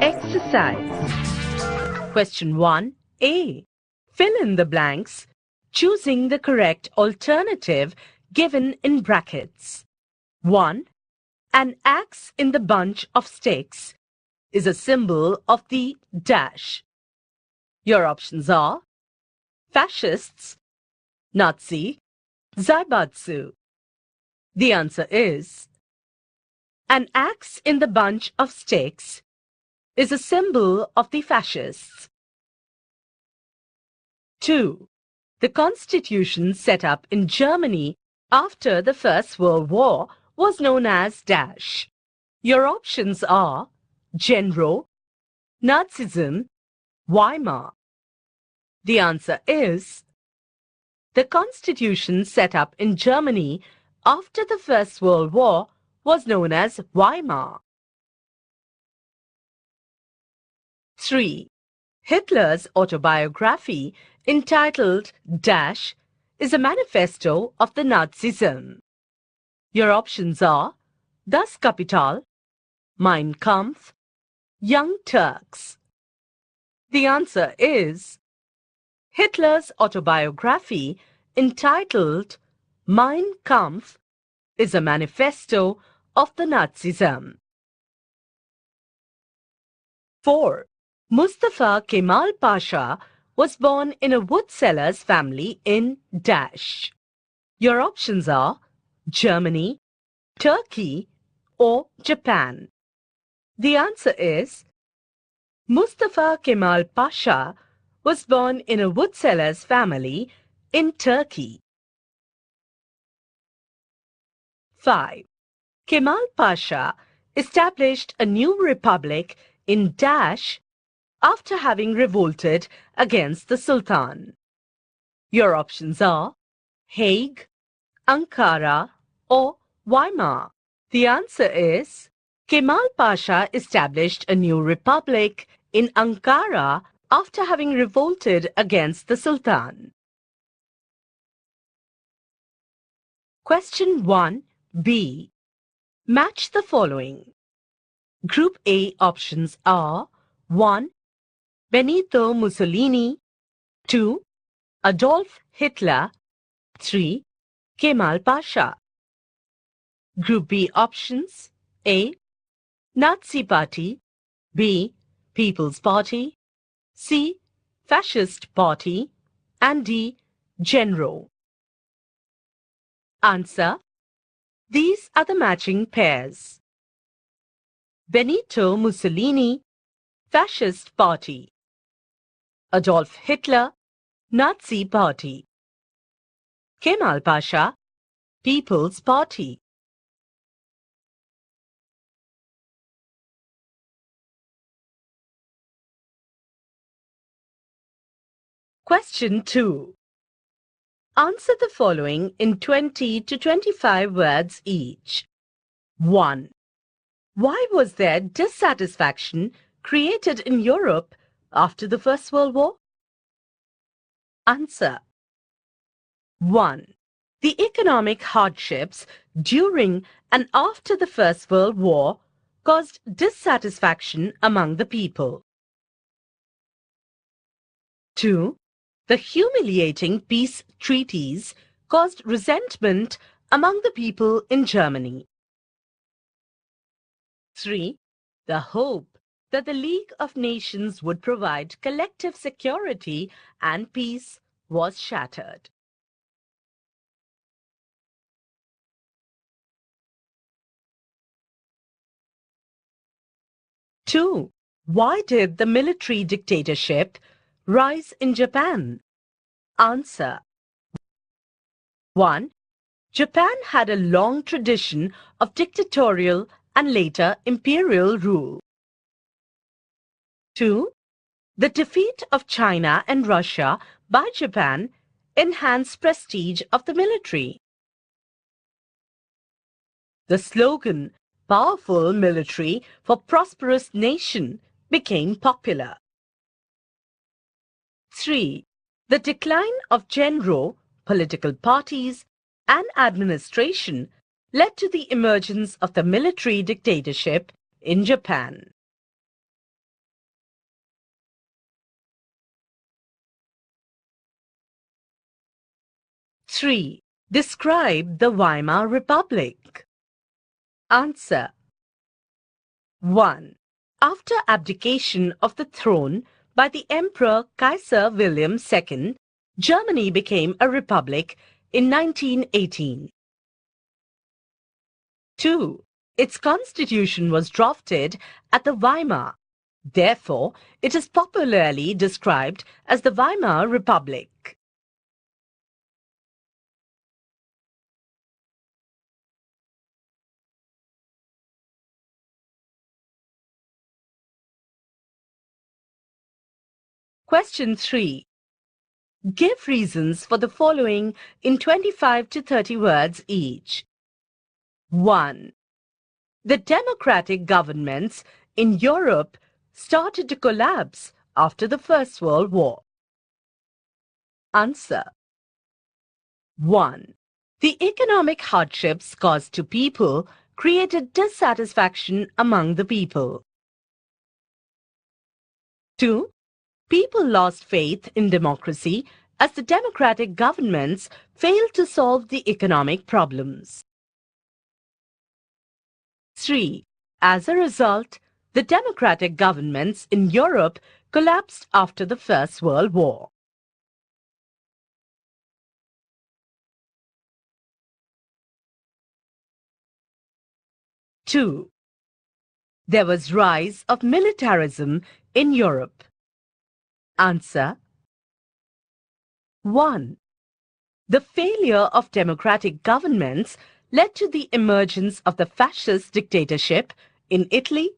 Exercise. Question 1A. Fill in the blanks, choosing the correct alternative given in brackets. 1. An axe in the bunch of sticks is a symbol of the dash. Your options are fascists, Nazi, Zaibatsu. The answer is an axe in the bunch of sticks is a symbol of the fascists. 2. The constitution set up in Germany after the First World War was known as dash. Your options are Genro, Nazism, Weimar. The answer is the constitution set up in Germany after the First World War was known as Weimar. 3. Hitler's autobiography entitled Dash is a manifesto of the Nazism. Your options are Das Kapital, Mein Kampf, Young Turks. The answer is Hitler's autobiography entitled Mein Kampf is a manifesto of the Nazism. 4. Mustafa Kemal Pasha was born in a woodseller's family in dash. Your options are Germany, Turkey, or Japan. The answer is Mustafa Kemal Pasha was born in a woodseller's family in Turkey. 5. Kemal Pasha established a new republic in dash after having revolted against the Sultan. Your options are Hague, Ankara, or Weimar. The answer is Kemal Pasha established a new republic in Ankara after having revolted against the Sultan. Question 1B. Match the following. Group A options are 1. Benito Mussolini, 2. Adolf Hitler, 3. Kemal Pasha. Group B options: A. Nazi Party, B. People's Party, C. Fascist Party, and D. Genro. Answer: these are the matching pairs. Benito Mussolini, Fascist Party. Adolf Hitler, Nazi Party. Kemal Pasha, People's Party. Question 2. Answer the following in 20 to 25 words each. 1. Why was there dissatisfaction created in Europe after the First World War? Answer. 1. The economic hardships during and after the First World War caused dissatisfaction among the people. 2. The humiliating peace treaties caused resentment among the people in Germany. 3. The hope that the League of Nations would provide collective security and peace was shattered. Two. Why did the military dictatorship rise in Japan? Answer. 1. Japan had a long tradition of dictatorial and later imperial rule. 2. The defeat of China and Russia by Japan enhanced prestige of the military. The slogan, "Powerful military for prosperous nation," became popular. 3. The decline of Genro, political parties, and administration led to the emergence of the military dictatorship in Japan? 3. Describe the Weimar Republic. Answer. 1. After abdication of the throne by the Emperor Kaiser William II, Germany became a republic in 1918. 2. Its constitution was drafted at the Weimar. Therefore, it is popularly described as the Weimar Republic. Question 3. Give reasons for the following in 25 to 30 words each. 1. The democratic governments in Europe started to collapse after the First World War. Answer. 1. The economic hardships caused to people created dissatisfaction among the people. 2. People lost faith in democracy as the democratic governments failed to solve the economic problems. 3. As a result, the democratic governments in Europe collapsed after the First World War. Two. There was rise of militarism in Europe. Answer. 1. The failure of democratic governments led to the emergence of the Fascist Dictatorship in Italy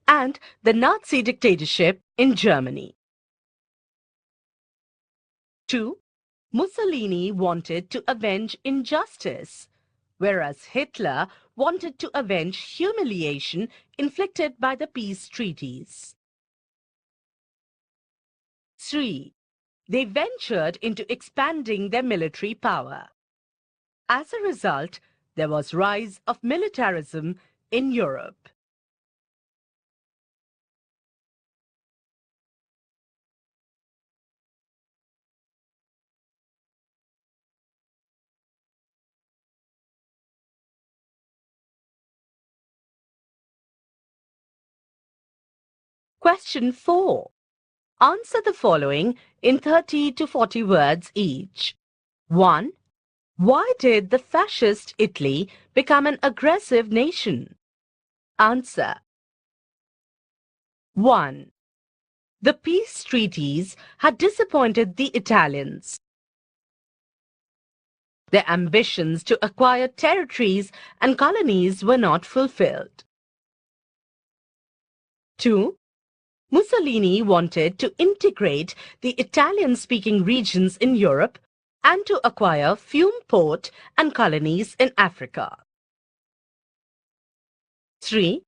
and the Nazi dictatorship in Germany. 2. Mussolini wanted to avenge injustice, whereas Hitler wanted to avenge humiliation inflicted by the peace treaties. 3. They ventured into expanding their military power. As a result, there was rise of militarism in Europe. Question 4. Answer the following in 30 to 40 words each. 1. Why did the Fascist Italy become an aggressive nation? Answer. 1. The peace treaties had disappointed the Italians. Their ambitions to acquire territories and colonies were not fulfilled. 2. Mussolini wanted to integrate the Italian-speaking regions in Europe and to acquire Fiume port and colonies in Africa. 3.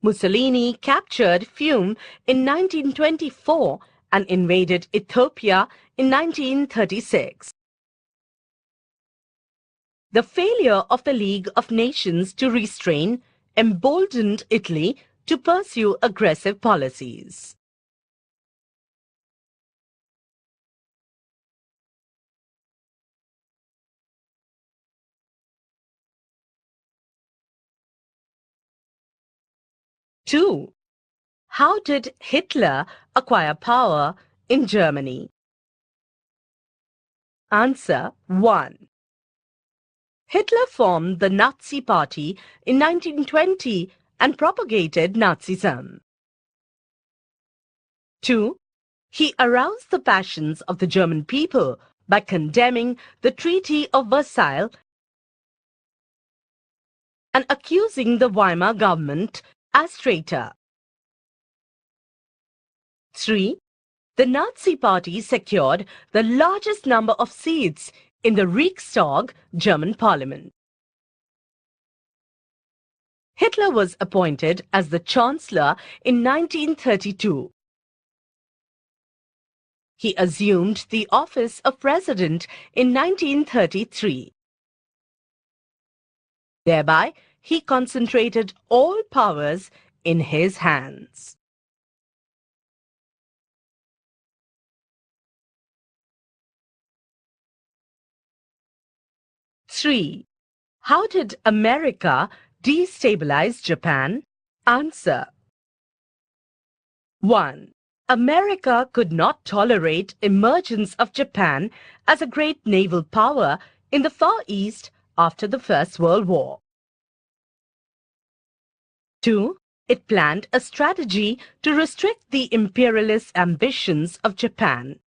Mussolini captured Fiume in 1924 and invaded Ethiopia in 1936. The failure of the League of Nations to restrain emboldened Italy to pursue aggressive policies. Two. How did Hitler acquire power in Germany? Answer 1. Hitler formed the Nazi Party in 1920 and propagated Nazism. 2. He aroused the passions of the German people by condemning the Treaty of Versailles and accusing the Weimar government as traitor. 3. The Nazi Party secured the largest number of seats in the Reichstag, German parliament. Hitler was appointed as the Chancellor in 1932. He assumed the office of President in 1933. Thereby, he concentrated all powers in his hands. Three. How did America destabilize Japan? Answer. 1. America could not tolerate emergence of Japan as a great naval power in the Far East after the First World War. 2. It planned a strategy to restrict the imperialist ambitions of Japan.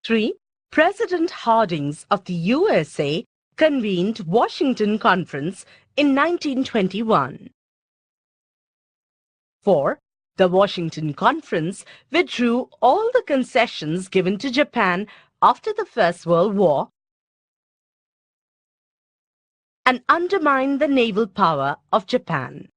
3. President Harding of the USA convened Washington Conference in 1921. 4. The Washington Conference withdrew all the concessions given to Japan after the First World War and undermined the naval power of Japan.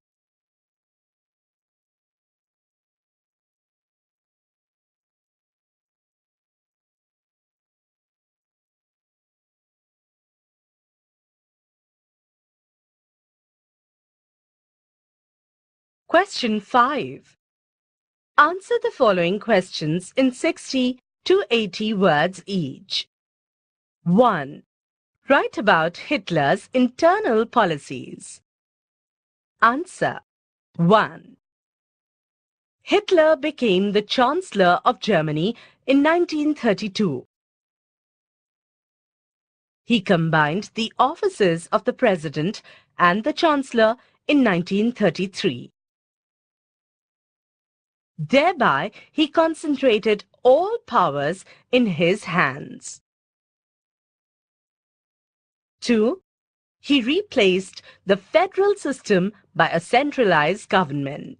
Question 5. Answer the following questions in 60 to 80 words each. 1. Write about Hitler's internal policies. Answer. 1. Hitler became the Chancellor of Germany in 1932. He combined the offices of the President and the Chancellor in 1933. Thereby, he concentrated all powers in his hands. 2. He replaced the federal system by a centralized government.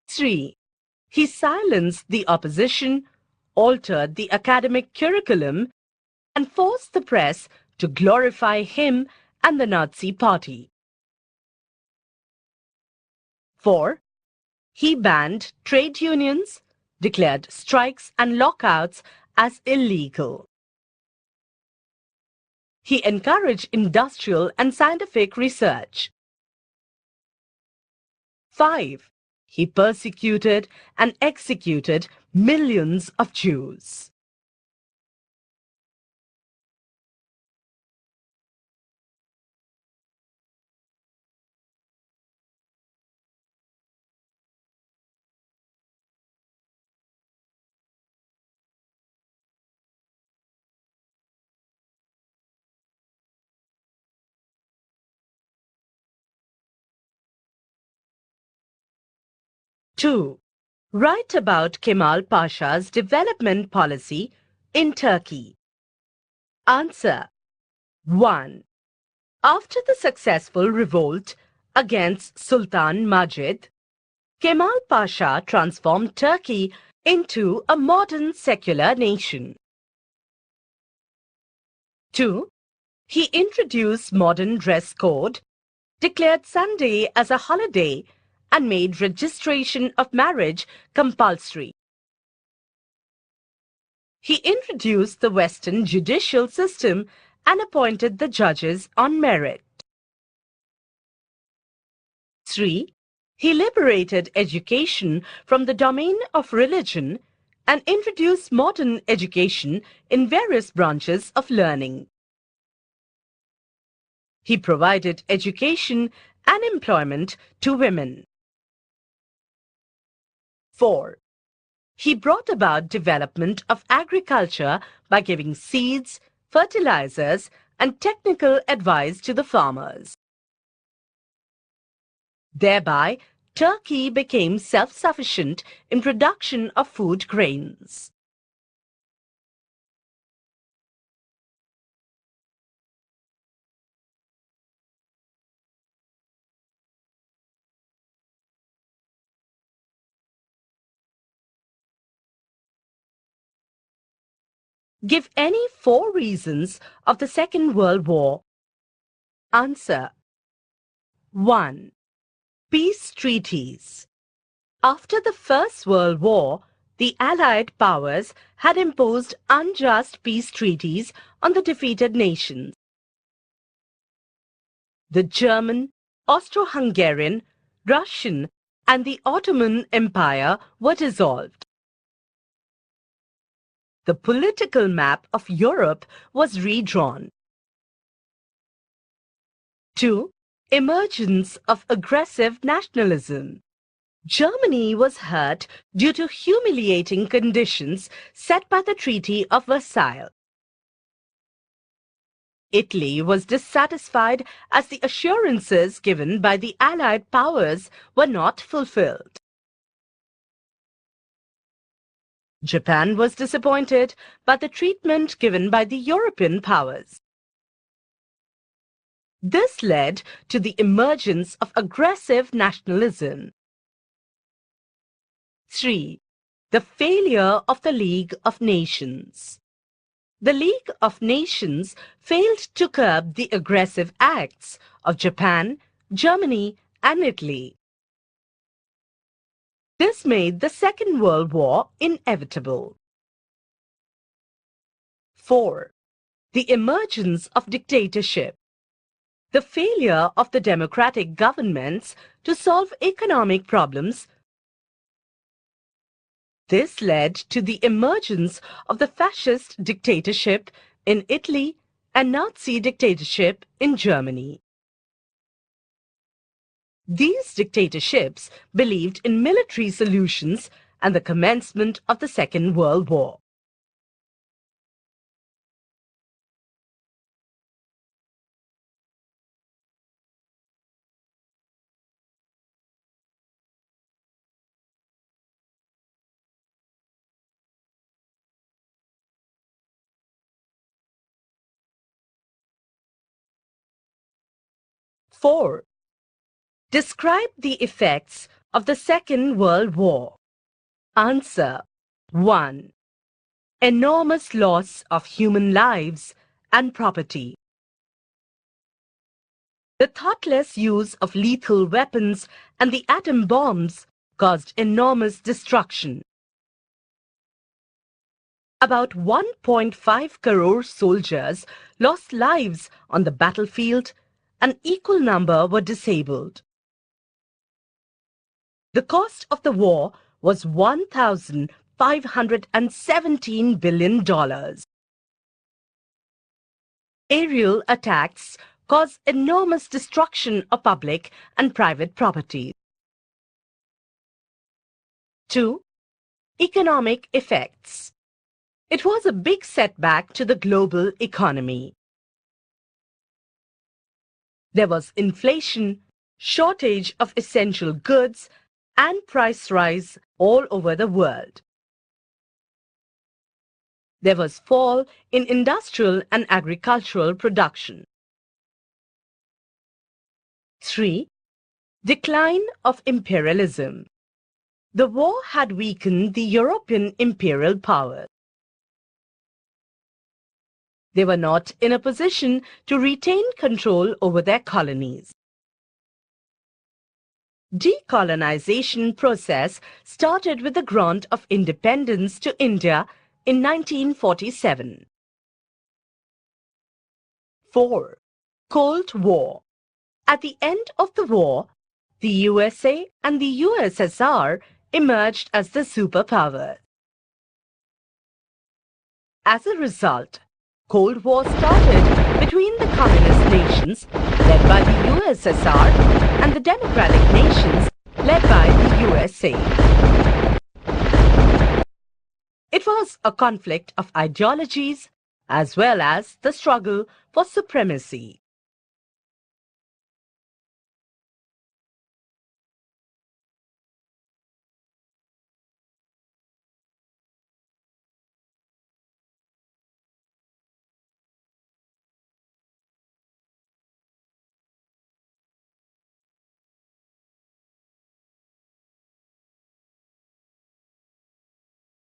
3. He silenced the opposition, altered the academic curriculum, and forced the press to glorify him and the Nazi Party. 4. He banned trade unions, declared strikes and lockouts as illegal. He encouraged industrial and scientific research. 5. He persecuted and executed millions of Jews. Two. Write about Kemal Pasha's development policy in Turkey. Answer. 1. After the successful revolt against Sultan Majid, Kemal Pasha transformed Turkey into a modern secular nation. 2. He introduced modern dress code, declared Sunday as a holiday, and made registration of marriage compulsory. He introduced the Western judicial system and appointed the judges on merit. 3. He liberated education from the domain of religion and introduced modern education in various branches of learning. He provided education and employment to women. 4. He brought about development of agriculture by giving seeds, fertilizers, and technical advice to the farmers. Thereby, Turkey became self-sufficient in production of food grains. Give any 4 reasons of the Second World War. Answer. 1. Peace treaties. After the First World War, the Allied powers had imposed unjust peace treaties on the defeated nations. The German, Austro-Hungarian, Russian, and the Ottoman Empire were dissolved. The political map of Europe was redrawn. 2. Emergence of aggressive nationalism. Germany was hurt due to humiliating conditions set by the Treaty of Versailles. Italy was dissatisfied as the assurances given by the Allied powers were not fulfilled. Japan was disappointed by the treatment given by the European powers. This led to the emergence of aggressive nationalism. 3. The failure of the League of Nations. The League of Nations failed to curb the aggressive acts of Japan, Germany, and Italy. This made the Second World War inevitable. 4. The emergence of dictatorship. The failure of the democratic governments to solve economic problems. This led to the emergence of the fascist dictatorship in Italy and Nazi dictatorship in Germany. These dictatorships believed in military solutions and the commencement of the Second World War. Four. Describe the effects of the Second World War. Answer. 1. Enormous loss of human lives and property. The thoughtless use of lethal weapons and the atom bombs caused enormous destruction. About 1.5 crore soldiers lost lives on the battlefield. An equal number were disabled. The cost of the war was $1,517 billion. Aerial attacks caused enormous destruction of public and private property. 2. Economic effects. It was a big setback to the global economy. There was inflation, shortage of essential goods, and price rise all over the world. There was fall in industrial and agricultural production. 3. Decline of imperialism. The war had weakened the European imperial power. They were not in a position to retain control over their colonies. Decolonization process started with the grant of independence to India in 1947. 4. Cold War. At the end of the war, the USA and the USSR emerged as the superpowers. As a result, Cold War started between the communist nations led by the USSR and the democratic nations led by the USA. It was a conflict of ideologies as well as the struggle for supremacy.